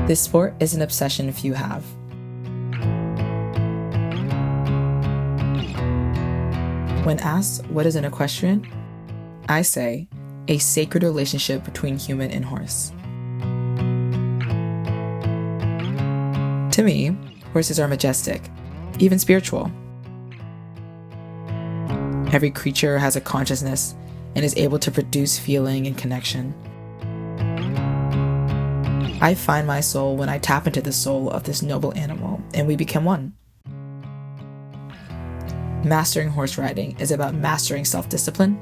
This sport is an obsession few have. When asked what is an equestrian, I say a sacred relationship between human and horse. To me, horses are majestic, even spiritual. Every creature has a consciousness and is able to produce feeling and connection. I find my soul when I tap into the soul of this noble animal and we become one. Mastering horse riding is about mastering self-discipline,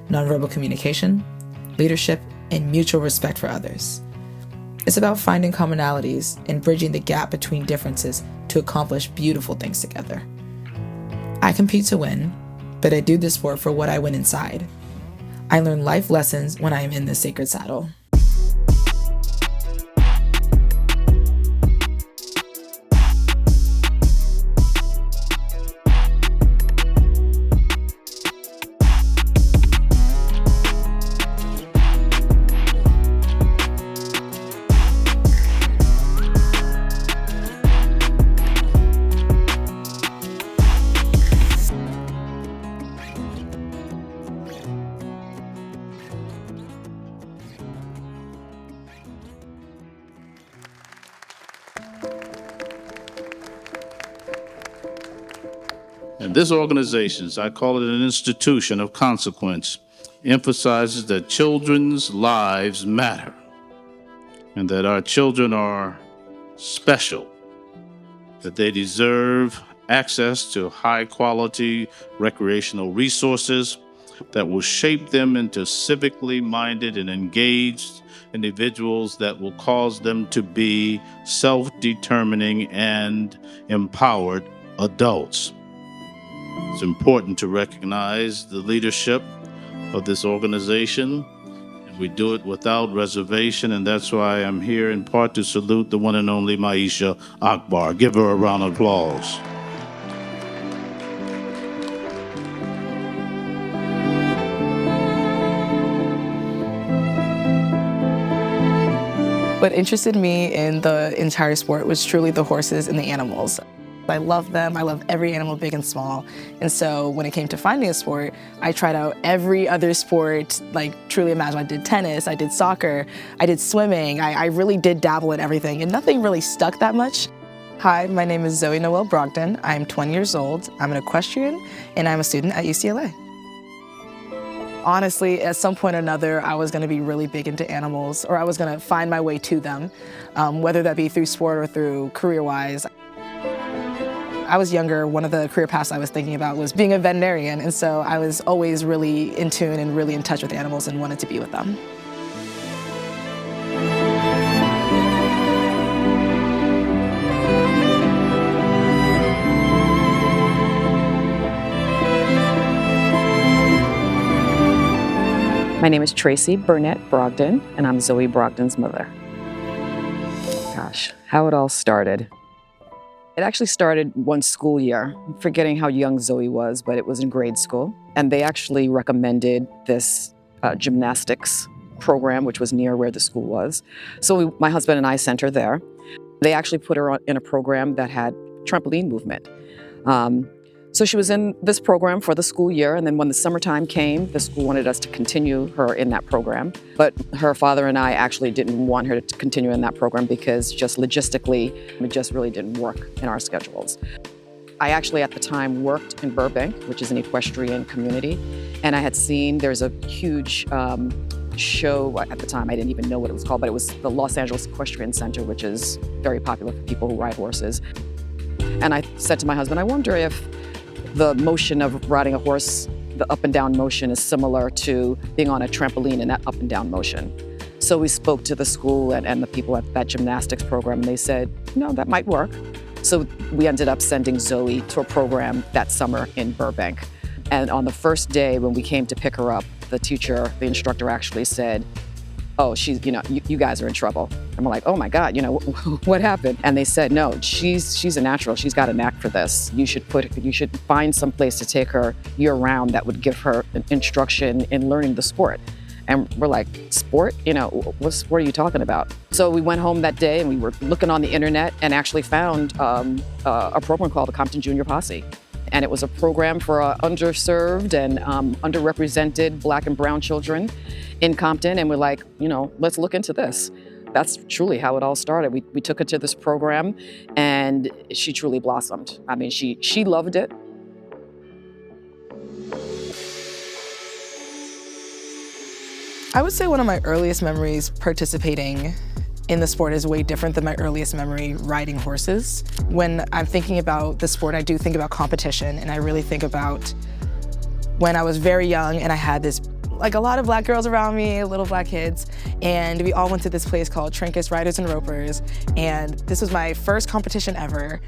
nonverbal communication, leadership, and mutual respect for others. It's about finding commonalities and bridging the gap between differences to accomplish beautiful things together. I compete to win, but I do this sport for what I win inside. I learn life lessons when I am in this sacred saddle. And this organization, I call it an institution of consequence, emphasizes that children's lives matter and that our children are special, that they deserve access to high-quality recreational resources that will shape them into civically minded and engaged individuals that will cause them to be self-determining and empowered adults. It's important to recognize the leadership of this organization, and we do it without reservation, and that's why I'm here in part to salute the one and only Maisha Akbar. Give her a round of applause. What interested me in the entire sport was truly the horses and the animals. I love them. I love every animal, big and small. And so when it came to finding a sport, I tried out every other sport, like truly imagine. I did tennis, I did soccer, I did swimming. I really did dabble in everything, and nothing really stuck that much. Hi, my name is Zoie Brogdon. I'm 20 years old. I'm an equestrian, and I'm a student at UCLA. Honestly, at some point or another, I was going to be really big into animals, or I was going to find my way to them, whether that be through sport or through career-wise. I was younger, one of the career paths I was thinking about was being a veterinarian, and so I was always really in tune and really in touch with animals and wanted to be with them. My name is Tracy Burnett Brogdon, and I'm Zoie Brogdon's mother. Gosh, how it all started. It actually started one school year. I'm forgetting how young Zoe was, but it was in grade school. And they actually recommended this gymnastics program, which was near where the school was. So my husband and I sent her there. They actually put her in a program that had trampoline movement. So she was in this program for the school year, and then when the summertime came, the school wanted us to continue her in that program. But her father and I actually didn't want her to continue in that program because just logistically, it just really didn't work in our schedules. I actually at the time worked in Burbank, which is an equestrian community, and I had seen there's a huge show at the time. I didn't even know what it was called, but it was the Los Angeles Equestrian Center, which is very popular for people who ride horses. And I said to my husband, I wonder if the motion of riding a horse, the up and down motion is similar to being on a trampoline in that up and down motion. So we spoke to the school and the people at that gymnastics program, and they said, no, that might work. So we ended up sending Zoe to a program that summer in Burbank. And on the first day when we came to pick her up, the instructor actually said, oh, you guys are in trouble. And we're like, oh my God, what happened? And they said, no, she's a natural. She's got a knack for this. You should find some place to take her year round that would give her instruction in learning the sport. And we're like, sport? You know, what sport are you talking about? So we went home that day and we were looking on the internet and actually found a program called the Compton Junior Posse. And it was a program for underserved and underrepresented Black and brown children in Compton. And we're like, you know, let's look into this. That's truly how it all started. We took her to this program and she truly blossomed. I mean, she loved it. I would say one of my earliest memories participating in the sport is way different than my earliest memory riding horses. When I'm thinking about the sport, I do think about competition, and I really think about when I was very young and I had this, like a lot of Black girls around me, little Black kids, and we all went to this place called Trinkus Riders and Ropers, and this was my first competition ever.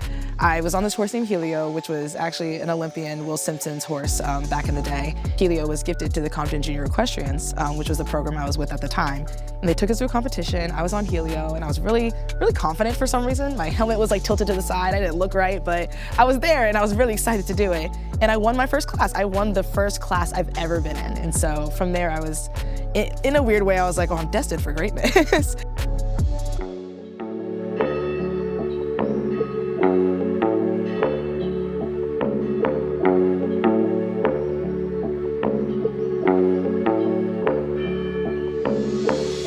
I was on this horse named Helio, which was actually an Olympian, Will Simpson's horse back in the day. Helio was gifted to the Compton Junior Equestrians, which was the program I was with at the time. And they took us to a competition. I was on Helio, and I was really, really confident for some reason. My helmet was like tilted to the side. I didn't look right, but I was there, and I was really excited to do it. And I won my first class. I won the first class I've ever been in. And so from there, I was, in a weird way, I was like, oh, I'm destined for greatness.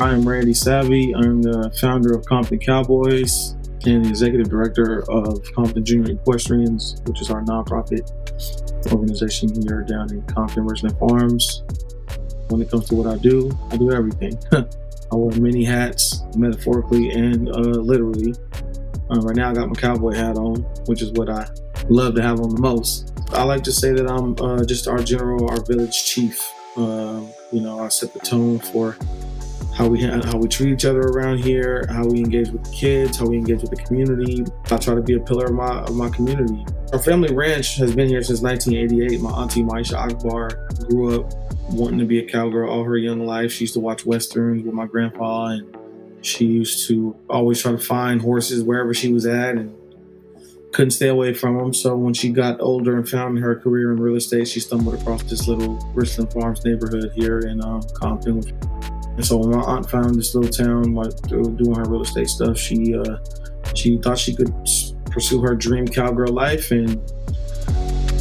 I'm Randy Savvy. I'm the founder of Compton Cowboys and the executive director of Compton Junior Equestrians, which is our nonprofit organization here down in Compton, Richland Farms. When it comes to what I do everything. I wear many hats, metaphorically and literally. Right now I got my cowboy hat on, which is what I love to have on the most. I like to say that I'm just our general, our village chief. I set the tone for how we treat each other around here, how we engage with the kids, how we engage with the community. I try to be a pillar of my community. Our family ranch has been here since 1988. My auntie Maisha Akbar grew up wanting to be a cowgirl all her young life. She used to watch Westerns with my grandpa, and she used to always try to find horses wherever she was at and couldn't stay away from them. So when she got older and found her career in real estate, she stumbled across this little Richland Farms neighborhood here in Compton. And so when my aunt found this little town doing her real estate stuff, she thought she could pursue her dream cowgirl life and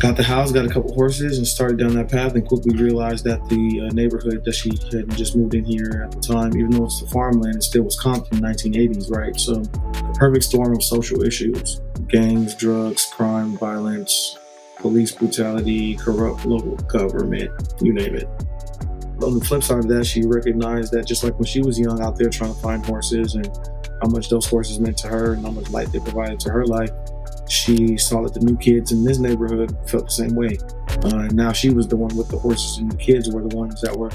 got the house, got a couple horses, and started down that path, and quickly realized that the neighborhood that she had just moved in here at the time, even though it's the farmland, it still was Compton, 1980s, right? So the perfect storm of social issues: gangs, drugs, crime, violence, police brutality, corrupt local government, you name it. On the flip side of that, she recognized that just like when she was young out there trying to find horses and how much those horses meant to her and how much light they provided to her life, she saw that the new kids in this neighborhood felt the same way. And now she was the one with the horses, and the kids were the ones that were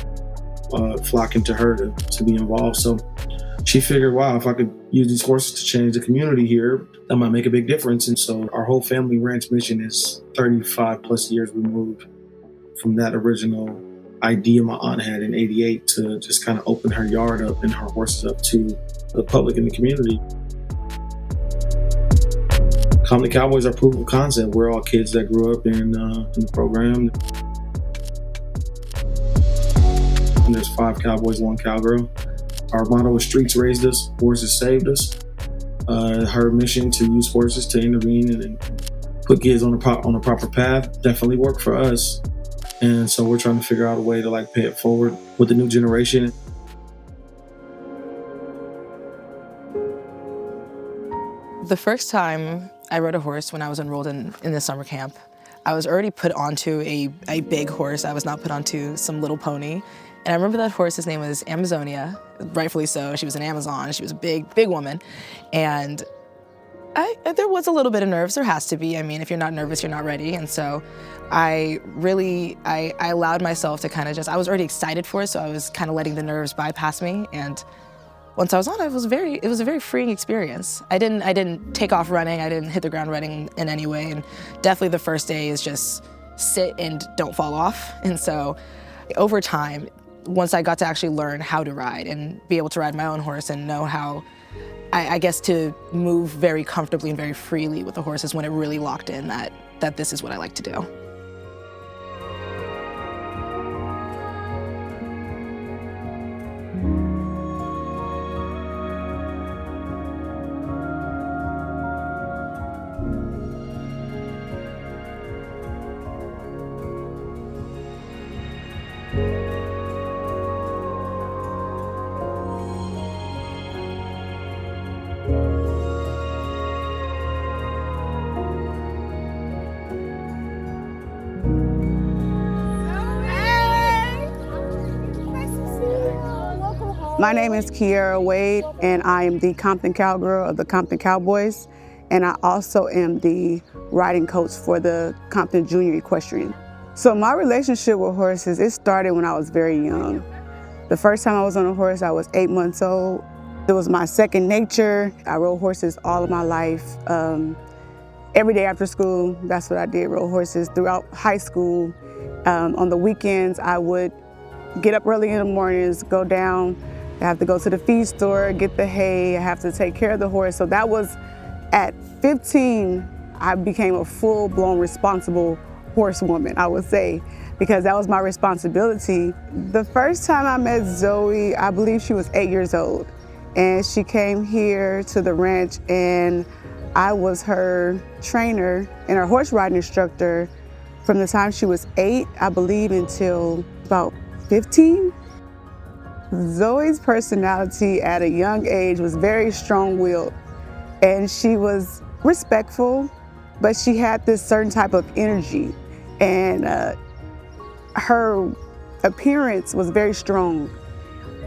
flocking to her to be involved. So she figured, wow, if I could use these horses to change the community here, that might make a big difference. And so our whole family ranch mission is 35 plus years removed from that original idea my aunt had in 88 to just kind of open her yard up and her horses up to the public and the community. Compton Cowboys are proof of concept. We're all kids that grew up in the program. And there's 5 cowboys, 1 cowgirl. Our motto is streets raised us, horses saved us. Her mission to use horses to intervene and put kids on a proper path definitely worked for us. And so we're trying to figure out a way to pay it forward with the new generation. The first time I rode a horse when I was enrolled in the summer camp, I was already put onto a big horse. I was not put onto some little pony. And I remember that horse's name was Amazonia, rightfully so. She was an Amazon. She was a big, big woman. And there was a little bit of nerves. There has to be. I mean, if you're not nervous, you're not ready. And so I allowed myself to kind of I was already excited for it, so I was kind of letting the nerves bypass me. And once I was on it, it was a very freeing experience. I didn't take off running. I didn't hit the ground running in any way. And definitely the first day is just sit and don't fall off. And so over time, once I got to actually learn how to ride and be able to ride my own horse and know how, I guess, to move very comfortably and very freely with the horses, when it really locked in that this is what I like to do. My name is Kiara Wade, and I am the Compton Cowgirl of the Compton Cowboys, and I also am the riding coach for the Compton Junior Equestrian. So my relationship with horses, it started when I was very young. The first time I was on a horse, I was 8 months old. It was my second nature. I rode horses all of my life. Every day after school, that's what I did, rode horses throughout high school. On the weekends, I would get up early in the mornings, go down. I have to go to the feed store, get the hay. I have to take care of the horse. So that was at 15, I became a full-blown responsible horsewoman, I would say, because that was my responsibility. The first time I met Zoe, I believe she was 8 years old. And she came here to the ranch, and I was her trainer and her horse riding instructor from the time she was 8, I believe, until about 15. Zoe's personality at a young age was very strong-willed, and she was respectful, but she had this certain type of energy, and her appearance was very strong,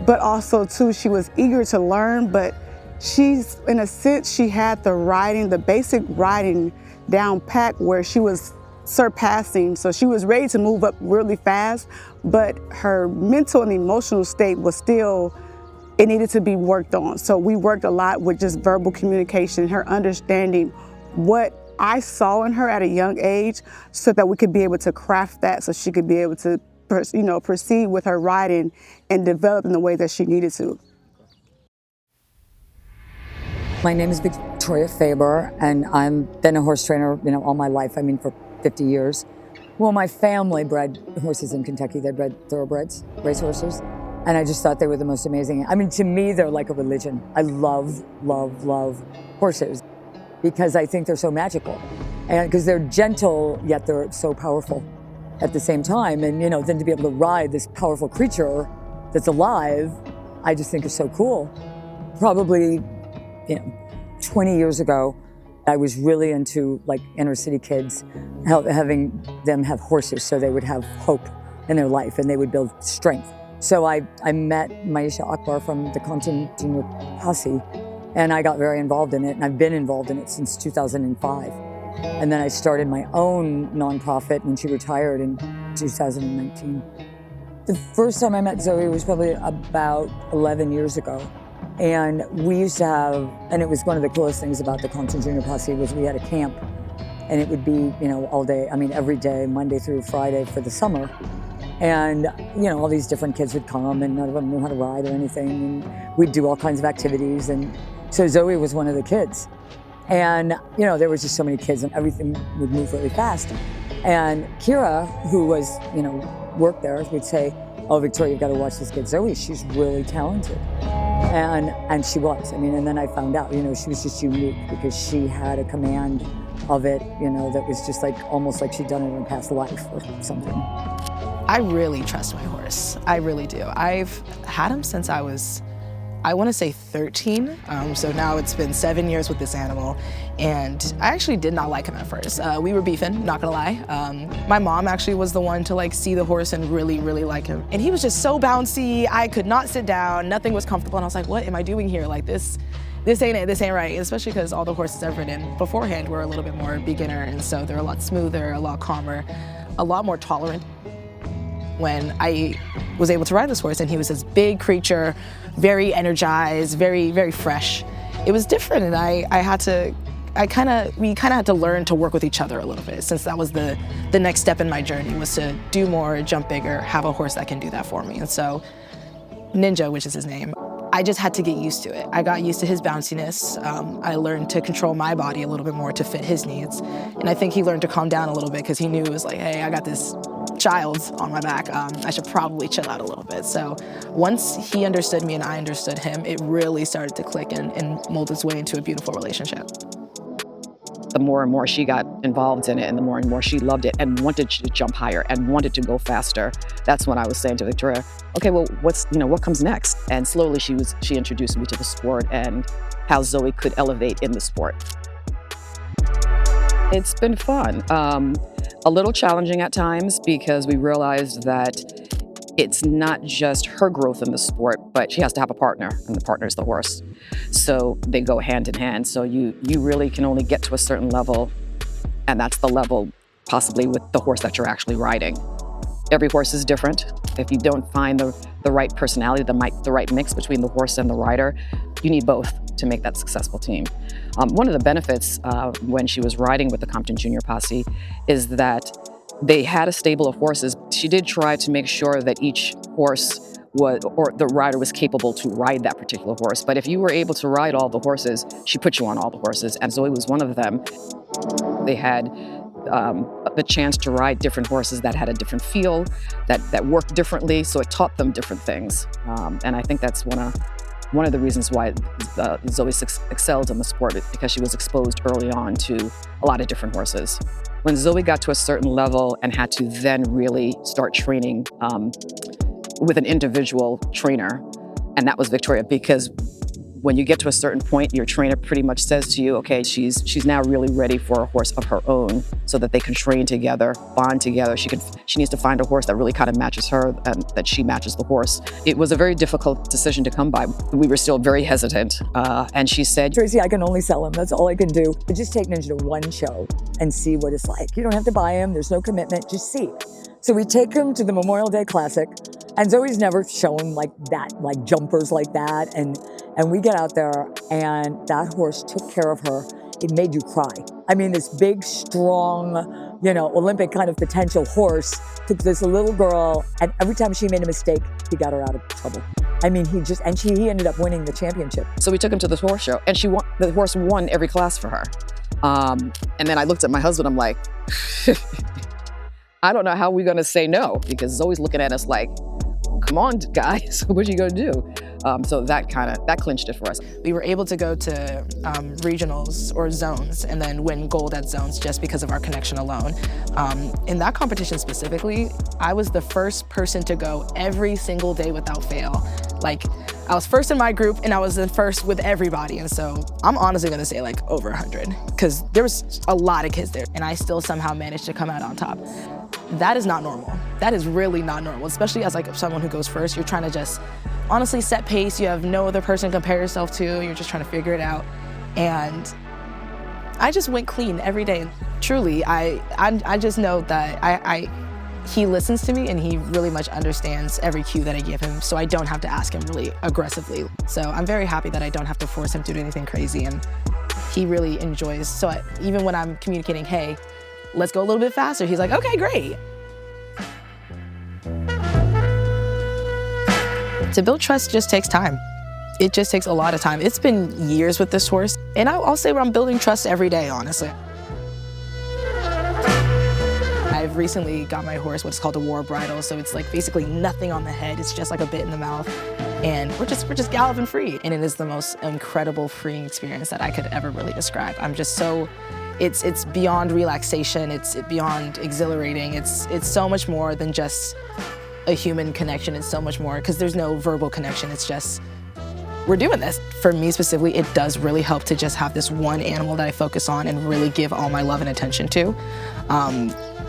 but also too, she was eager to learn, but she's, in a sense, she had the basic riding down pat where she was surpassing, so she was ready to move up really fast, but her mental and emotional state was still, it needed to be worked on. So we worked a lot with just verbal communication, her understanding what I saw in her at a young age, so that we could be able to craft that, so she could be able to, proceed with her riding and develop in the way that she needed to. My name is Victoria Faber, and I've been a horse trainer, all my life. I mean, for 50 years. Well, my family bred horses in Kentucky. They bred thoroughbreds, racehorses, and I just thought they were the most amazing. I mean, to me, they're like a religion. I love, love, love horses because I think they're so magical, and because they're gentle yet they're so powerful at the same time. And then to be able to ride this powerful creature that's alive, I just think is so cool. Probably, 20 years ago, I was really into inner city kids, having them have horses so they would have hope in their life and they would build strength. So I met Maisha Akbar from the Compton Junior Posse, and I got very involved in it, and I've been involved in it since 2005. And then I started my own nonprofit when she retired in 2019. The first time I met Zoe was probably about 11 years ago. And we used to have, and it was one of the coolest things about the Compton Junior Posse was we had a camp, and it would be, all day, every day, Monday through Friday for the summer. And, all these different kids would come, and none of them knew how to ride or anything, and we'd do all kinds of activities. And so Zoe was one of the kids. And, there was just so many kids, and everything would move really fast. And Kira, who was, worked there, would say, "Oh, Victoria, you've got to watch this kid Zoe. She's really talented." And she was. And then I found out, she was just unique because she had a command of it, that was just almost like she'd done it in her past life or something. I really trust my horse. I really do. I've had him since I was, I want to say 13. So now it's been 7 years with this animal. And I actually did not like him at first. We were beefing, not gonna lie. My mom actually was the one to see the horse and really, really like him. And he was just so bouncy. I could not sit down. Nothing was comfortable. And I was like, what am I doing here? This ain't it, this ain't right. Especially because all the horses I've ridden beforehand were a little bit more beginner. And so they're a lot smoother, a lot calmer, a lot more tolerant. When I was able to ride this horse and he was this big creature, very energized, very, very fresh. It was different, and we kind of had to learn to work with each other a little bit, since that was the next step in my journey, was to do more, jump bigger, have a horse that can do that for me. And so Ninja, which is his name, I just had to get used to it. I got used to his bounciness. I learned to control my body a little bit more to fit his needs. And I think he learned to calm down a little bit because he knew it was hey, I got this child on my back. I should probably chill out a little bit. So once he understood me and I understood him, it really started to click and mold its way into a beautiful relationship. the more and more she got involved in it and the more and more she loved it and wanted to jump higher and wanted to go faster, that's when I was saying to Victoria, okay, well, what comes next? And slowly she introduced me to the sport and how Zoie could elevate in the sport. It's been fun. A little challenging at times because we realized that it's not just her growth in the sport, but she has to have a partner, and the partner is the horse. So they go hand in hand. So you really can only get to a certain level, and that's the level possibly with the horse that you're actually riding. Every horse is different. If you don't find the right personality, the right mix between the horse and the rider, you need both to make that successful team. One of the benefits when she was riding with the Compton Junior Posse is that they had a stable of horses. She did try to make sure that each horse or the rider was capable to ride that particular horse. But if you were able to ride all the horses, she put you on all the horses, and Zoie was one of them. They had the chance to ride different horses that had a different feel, that worked differently, so it taught them different things. And I think that's one of the reasons why Zoie excelled in the sport, because she was exposed early on to a lot of different horses. When Zoie got to a certain level and had to then really start training with an individual trainer, and that was Victoria, because when you get to a certain point, your trainer pretty much says to you, okay, she's now really ready for a horse of her own so that they can train together, bond together. She needs to find a horse that really kind of matches her and that she matches the horse. It was a very difficult decision to come by. We were still very hesitant. And she said, Tracy, I can only sell him. That's all I can do. But just take Ninja to one show and see what it's like. You don't have to buy him. There's no commitment. Just see. So we take him to the Memorial Day Classic, and Zoe's never shown like that, like jumpers like that. And we get out there, and that horse took care of her. It made you cry. I mean, this big, strong, Olympic kind of potential horse took this little girl, and every time she made a mistake, he got her out of trouble. I mean, he ended up winning the championship. So we took him to the horse show, and the horse won every class for her. And then I looked at my husband, I'm like, I don't know how we're gonna say no, because Zoe's looking at us like, come on, guys, what are you gonna do? So that clinched it for us. We were able to go to regionals or zones and then win gold at zones just because of our connection alone. In that competition specifically, I was the first person to go every single day without fail. Like, I was first in my group and I was the first with everybody. And so I'm honestly gonna say like over 100, because there was a lot of kids there and I still somehow managed to come out on top. That is not normal. That is really not normal, especially as like someone who goes first. You're trying to just honestly set pace. You have no other person to compare yourself to. You're just trying to figure it out. And I just went clean every day. Truly, I just know that he listens to me and he really much understands every cue that I give him, so I don't have to ask him really aggressively. So I'm very happy that I don't have to force him to do anything crazy, and he really enjoys. So even when I'm communicating, hey, let's go a little bit faster, he's like, okay, great. To build trust just takes time. It just takes a lot of time. It's been years with this horse, and I'll say I'm building trust every day, honestly. I've recently got my horse what's called a war bridle, so it's like basically nothing on the head. It's just like a bit in the mouth, and we're just galloping free. And it is the most incredible freeing experience that I could ever really describe. I'm just so, it's beyond relaxation. It's beyond exhilarating. It's so much more than just a human connection. It's so much more, because there's no verbal connection. It's just, we're doing this. For me specifically, it does really help to just have this one animal that I focus on and really give all my love and attention to.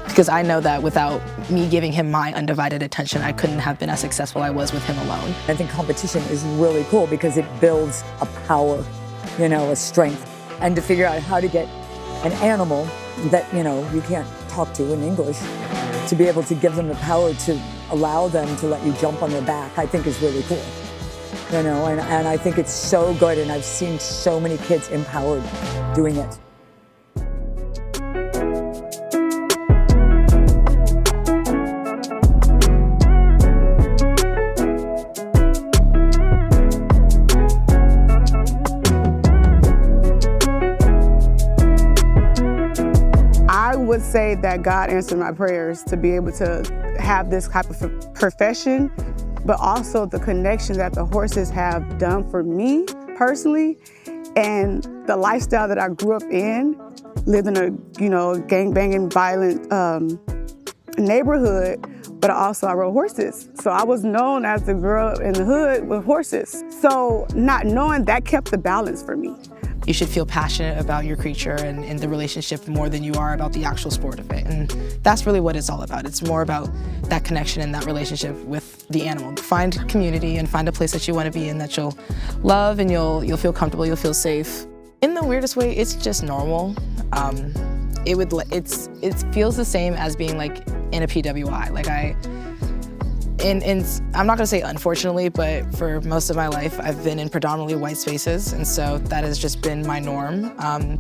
Because I know that without me giving him my undivided attention, I couldn't have been as successful I was with him alone. I think competition is really cool because it builds a power, a strength, and to figure out how to get an animal that, you can't talk to in English, to be able to give them the power to allow them to let you jump on their back, I think is really cool. And I think it's so good, and I've seen so many kids empowered doing it. I would say that God answered my prayers to be able to have this type of profession, but also the connection that the horses have done for me personally And the lifestyle that I grew up in, lived in a, gang-banging, violent neighborhood, but also I rode horses. So I was known as the girl in the hood with horses. So not knowing that kept the balance for me. You should feel passionate about your creature and the relationship more than you are about the actual sport of it. And that's really what it's all about. It's more about that connection and that relationship with the animal. Find community and find a place that you want to be in that you'll love and you'll feel comfortable, you'll feel safe. In the weirdest way, it's just normal. It feels the same as being like in a PWI. Like I'm not gonna say unfortunately, but for most of my life, I've been in predominantly white spaces, and so that has just been my norm.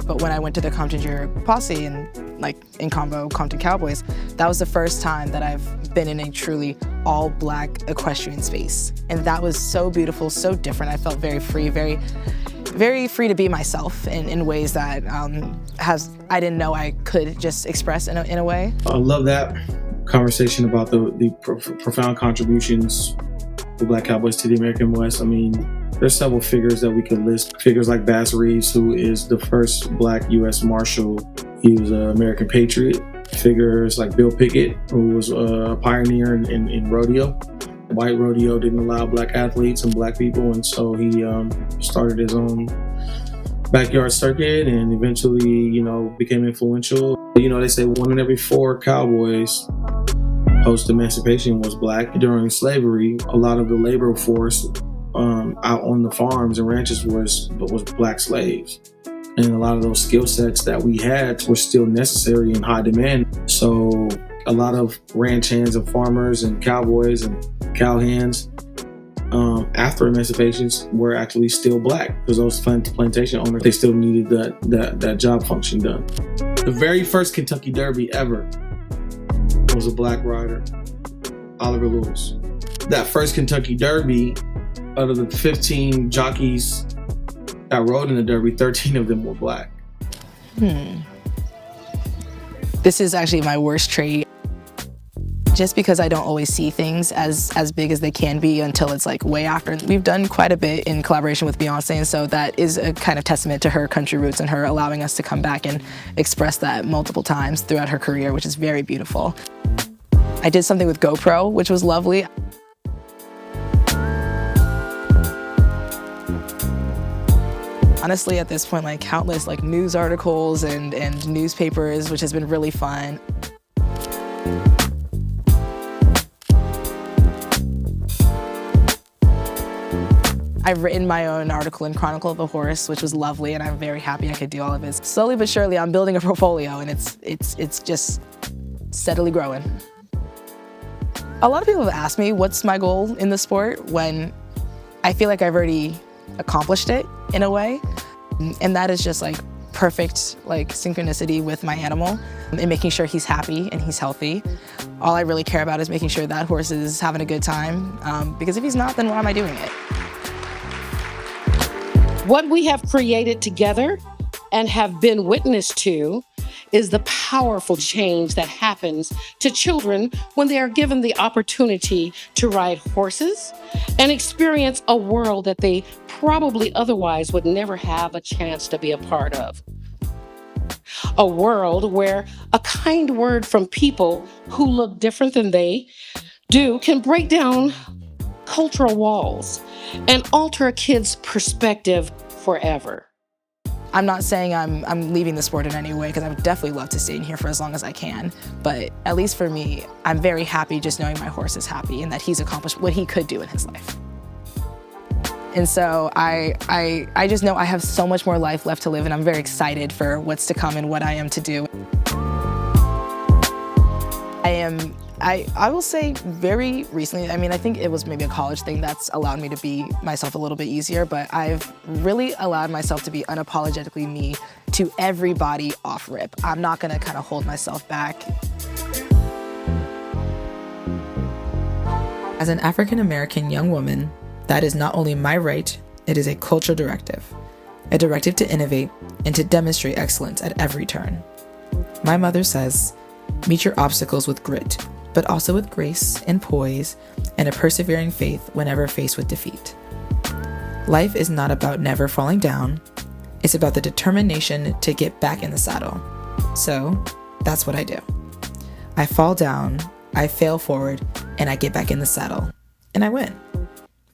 But when I went to the Compton Junior Posse and in combo Compton Cowboys, that was the first time that I've been in a truly all black equestrian space. And that was so beautiful, so different. I felt very free, very free to be myself in ways that I didn't know I could just express in a way. I love that conversation about the profound contributions of Black Cowboys to the American West. I mean, there's several figures that we could list. Figures like Bass Reeves, who is the first Black U.S. Marshal. He was an American patriot. Figures like Bill Pickett, who was a pioneer in rodeo. White rodeo didn't allow Black athletes and Black people, and so he started his own backyard circuit and eventually, became influential. They say 1 in every 4 cowboys post-emancipation was Black. During slavery, a lot of the labor force out on the farms and ranches was Black slaves. And a lot of those skill sets that we had were still necessary in high demand. So a lot of ranch hands and farmers and cowboys and cowhands after emancipations were actually still Black, because those plantation owners, they still needed that job function done. The very first Kentucky Derby ever was a Black rider, Oliver Lewis. That first Kentucky Derby, out of the 15 jockeys that rode in the Derby, 13 of them were Black. This is actually my worst trait. Just because I don't always see things as big as they can be until it's way after. We've done quite a bit in collaboration with Beyonce, and so that is a kind of testament to her country roots and her allowing us to come back and express that multiple times throughout her career, which is very beautiful. I did something with GoPro, which was lovely. Honestly, at this point, countless news articles and newspapers, which has been really fun. I've written my own article in Chronicle of the Horse, which was lovely, and I'm very happy I could do all of it. Slowly but surely, I'm building a portfolio, and it's just steadily growing. A lot of people have asked me what's my goal in the sport, when I feel like I've already accomplished it in a way, and that is just perfect synchronicity with my animal and making sure he's happy and he's healthy. All I really care about is making sure that horse is having a good time, because if he's not, then why am I doing it? What we have created together and have been witness to is the powerful change that happens to children when they are given the opportunity to ride horses and experience a world that they probably otherwise would never have a chance to be a part of. A world where a kind word from people who look different than they do can break down cultural walls and alter a kid's perspective forever. I'm not saying I'm leaving the sport in any way, because I would definitely love to stay in here for as long as I can. But at least for me, I'm very happy just knowing my horse is happy and that he's accomplished what he could do in his life. And so I just know I have so much more life left to live, and I'm very excited for what's to come and what I am to do. I will say very recently, I think it was maybe a college thing that's allowed me to be myself a little bit easier, but I've really allowed myself to be unapologetically me to everybody off rip. I'm not gonna kind of hold myself back. As an African-American young woman, that is not only my right, it is a cultural directive. A directive to innovate and to demonstrate excellence at every turn. My mother says, meet your obstacles with grit, but also with grace and poise and a persevering faith whenever faced with defeat. Life is not about never falling down, It's about the determination to get back in the saddle. So that's what I do. I fall down, I fail forward, and I get back in the saddle. And I win.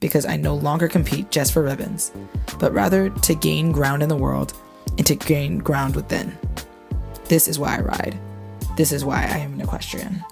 Because I no longer compete just for ribbons, but rather to gain ground in the world and to gain ground within. This is why I ride. This is why I am an equestrian.